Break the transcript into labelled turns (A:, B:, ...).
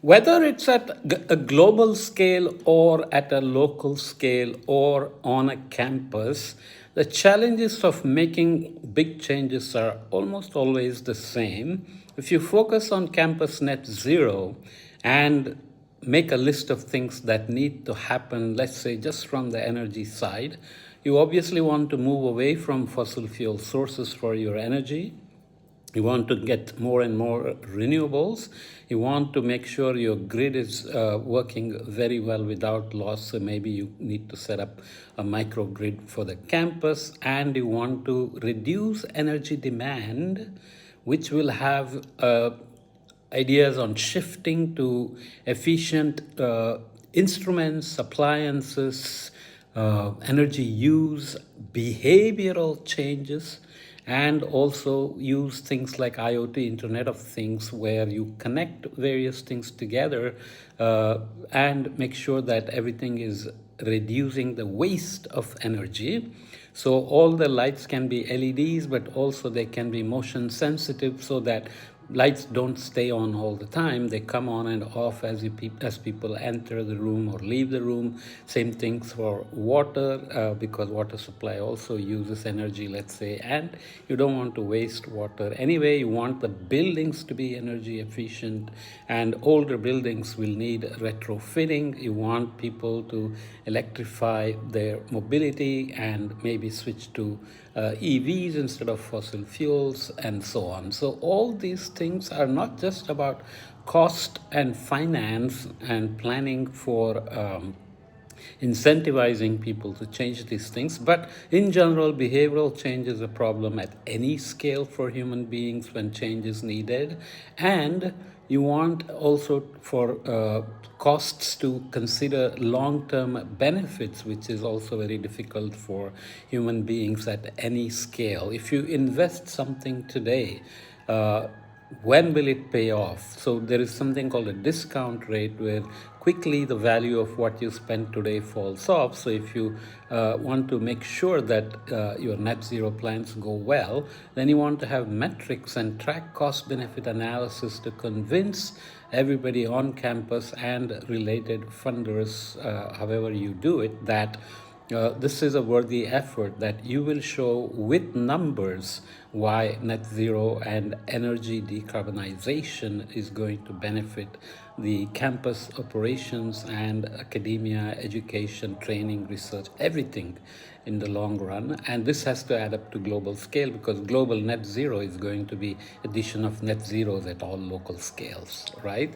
A: Whether it's at a global scale or at a local scale or on a campus, the challenges of making big changes are almost always the same. If you focus on campus net zero and make a list of things that need to happen, let's say just from the energy side, you obviously want to move away from fossil fuel sources for your energy. You want to get more and more renewables. You want to make sure your grid is working very well without loss. So maybe you need to set up a microgrid for the campus, and you want to reduce energy demand, which will have ideas on shifting to efficient instruments, appliances, energy use, behavioral changes, and also use things like IoT, Internet of Things, where you connect various things together and make sure that everything is reducing the waste of energy. So all the lights can be LEDs, but also they can be motion sensitive so that lights don't stay on all the time. They come on and off as people enter the room or leave the room. Same things for water, because water supply also uses energy, let's say, and you don't want to waste water. Anyway, you want the buildings to be energy efficient, and older buildings will need retrofitting. You want people to electrify their mobility and maybe switch to EVs instead of fossil fuels, and so on. So all these things are not just about cost and finance and planning for incentivizing people to change these things, but in general, behavioral change is a problem at any scale for human beings when change is needed. And you want also for costs to consider long-term benefits, which is also very difficult for human beings at any scale. If you invest something today, when will it pay off? So there is something called a discount rate, where quickly the value of what you spend today falls off. So if you want to make sure that your net zero plans go well, then you want to have metrics and track cost benefit analysis to convince everybody on campus and related funders, however you do it, that this is a worthy effort, that you will show with numbers why net zero and energy decarbonization is going to benefit the campus operations and academia, education, training, research, everything in the long run. And this has to add up to global scale, because global net zero is going to be addition of net zeros at all local scales, right?